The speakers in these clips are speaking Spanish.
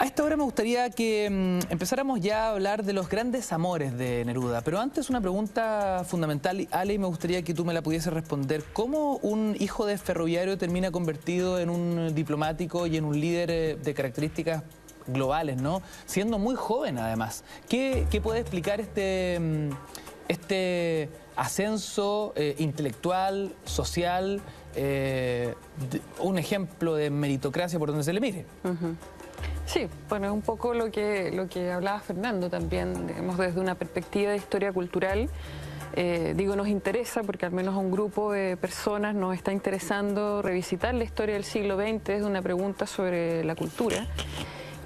A esta hora me gustaría que empezáramos ya a hablar de los grandes amores de Neruda, pero antes una pregunta fundamental, Ale, y me gustaría que tú me la pudieses responder. ¿Cómo un hijo de ferroviario termina convertido en un diplomático y en un líder de características globales, ¿no? Siendo muy joven, además. ¿Qué puede explicar este ascenso intelectual, social, un ejemplo de meritocracia por donde se le mire? Sí, bueno, es un poco lo que hablaba Fernando también, digamos, desde una perspectiva de historia cultural. Nos interesa porque al menos a un grupo de personas nos está interesando revisitar la historia del siglo XX desde una pregunta sobre la cultura.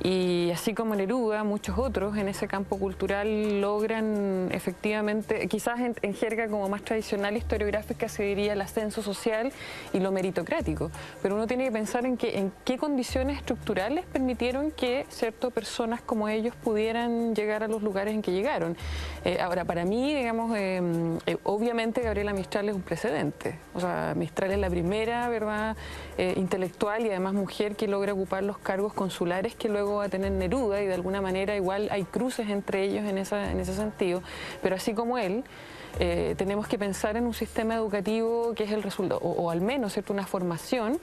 Y así como Neruda, muchos otros en ese campo cultural logran efectivamente, quizás en jerga como más tradicional historiográfica se diría el ascenso social y lo meritocrático, pero uno tiene que pensar en qué condiciones estructurales permitieron que ciertas personas como ellos pudieran llegar a los lugares en que llegaron. Ahora, para mí, digamos, obviamente Gabriela Mistral es un precedente. O sea, Mistral es la primera, ¿verdad?, intelectual y además mujer que logra ocupar los cargos consulares que luego va a tener Neruda, y de alguna manera igual hay cruces entre ellos en ese sentido, pero así como él, tenemos que pensar en un sistema educativo que es el resultado, o al menos, ¿cierto?, una formación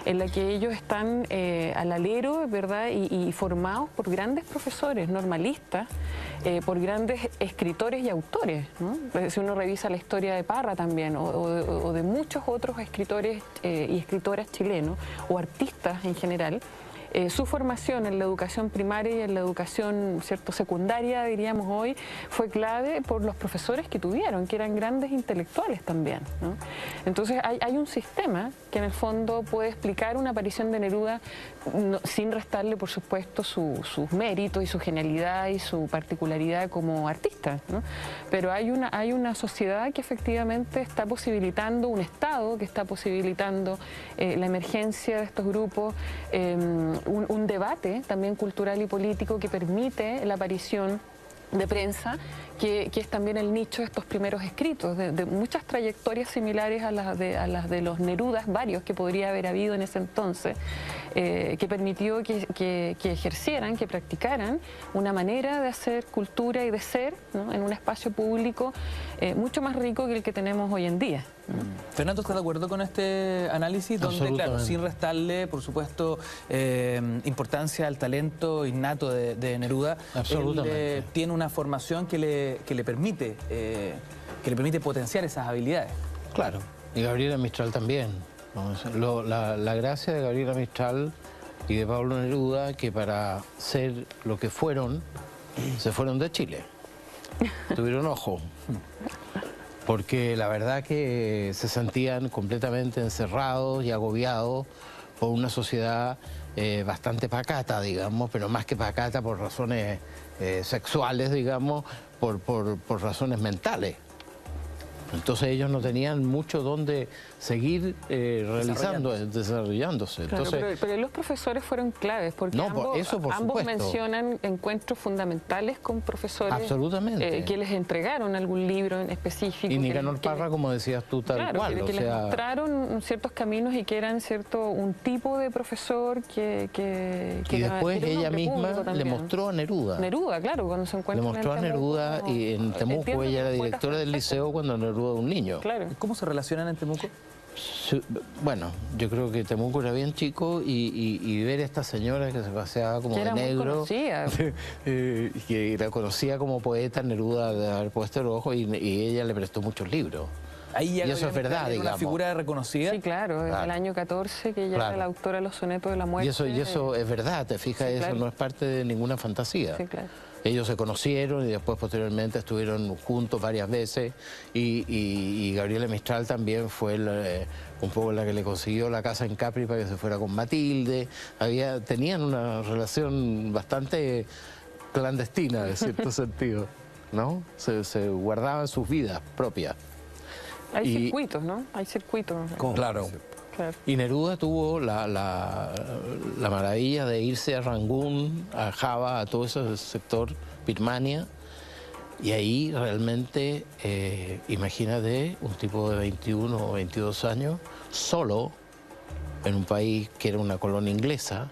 en la que ellos están al alero, ¿verdad?, y formados por grandes profesores normalistas, por grandes escritores y autores, ¿no? Si uno revisa la historia de Parra también, o de muchos otros escritores y escritoras chilenos, o artistas en general, su formación en la educación primaria y en la educación, ¿cierto?, secundaria, diríamos hoy, fue clave por los profesores que tuvieron, que eran grandes intelectuales también, ¿no? Entonces hay un sistema que en el fondo puede explicar una aparición de Neruda sin restarle, por supuesto, sus méritos y su genialidad y su particularidad como artista, ¿no? Pero hay una sociedad que efectivamente está posibilitando, un Estado que está posibilitando la emergencia de estos grupos, un debate también cultural y político que permite la aparición de prensa, que es también el nicho de estos primeros escritos, de muchas trayectorias similares a las de los Nerudas, varios que podría haber habido en ese entonces, que permitió que ejercieran, que practicaran una manera de hacer cultura y de ser, ¿no?, en un espacio público mucho más rico que el que tenemos hoy en día, ¿no? Fernando, ¿estás de acuerdo con este análisis? Donde, claro, sin restarle, por supuesto, importancia al talento innato de Neruda, él tiene una formación que le permite potenciar esas habilidades. Claro, y Gabriela Mistral también, ¿no? La gracia de Gabriela Mistral y de Pablo Neruda, que para ser lo que fueron, se fueron de Chile. Tuvieron ojo. Porque la verdad que se sentían completamente encerrados y agobiados por una sociedad bastante pacata, digamos, pero más que pacata por razones sexuales, digamos, por razones mentales. Entonces ellos no tenían mucho donde seguir desarrollándose. Claro, Entonces, pero los profesores fueron claves, porque no, ambos mencionan encuentros fundamentales con profesores. Absolutamente. Que les entregaron algún libro en específico. Y Nicanor Parra, como decías tú, tal cual. Que les mostraron ciertos caminos y que eran, ¿cierto?, un tipo de profesor que y después ella misma le mostró a Neruda. Neruda, claro, cuando se encuentra. Le mostró a Neruda, y en Temuco ella era directora del liceo cuando Neruda era un niño. Claro. ¿Cómo se relacionan en Temuco? Bueno, yo creo que Temuco era bien chico y ver a esta señora que se paseaba como de negro, que la conocía como poeta, Neruda de haber puesto el ojo, y ella le prestó muchos libros. Ahí ya y eso es verdad, digamos. Una figura reconocida. Sí, claro, desde el año 14 que ella era la autora de los sonetos de la muerte. Y eso es verdad, te fijas, sí, eso no es parte de ninguna fantasía. Sí, claro. Ellos se conocieron y después posteriormente estuvieron juntos varias veces, y Gabriela Mistral también fue un poco la que le consiguió la casa en Capri para que se fuera con Matilde. Tenían una relación bastante clandestina, de cierto sentido, ¿no? Se guardaban sus vidas propias. Hay circuitos, ¿no? Hay circuitos. Claro. Claro. Y Neruda tuvo la maravilla de irse a Rangún, a Java, a todo ese sector, Birmania, y ahí realmente, imagínate, un tipo de 21 o 22 años, solo, en un país que era una colonia inglesa,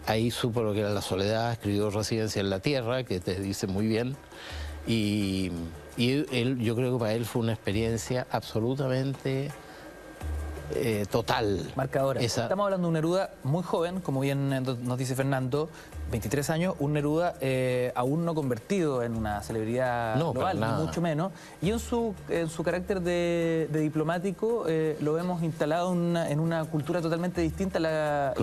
ahí supo lo que era la soledad, escribió Residencia en la Tierra, que te dice muy bien, y él, yo creo que para él fue una experiencia absolutamente total. Marcadora. Estamos hablando de un Neruda muy joven, como bien nos dice Fernando, 23 años, un Neruda aún no convertido en una celebridad global, ni mucho menos. Y en su carácter de diplomático lo vemos instalado en una cultura totalmente distinta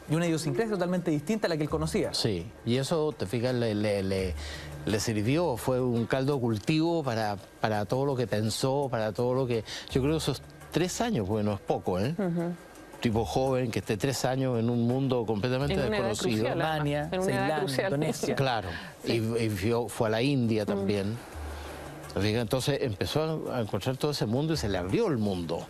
y una idiosincrasia totalmente distinta a la que él conocía. Sí, y eso, te fijas, le sirvió, fue un caldo de cultivo para todo lo que pensó, para todo lo que... Yo creo que esos 3 años, porque no es poco, ¿eh? Tipo joven que esté 3 años en un mundo completamente desconocido. Alemania, Ceilán, Indonesia. Claro, y fue a la India también. Entonces empezó a encontrar todo ese mundo y se le abrió el mundo.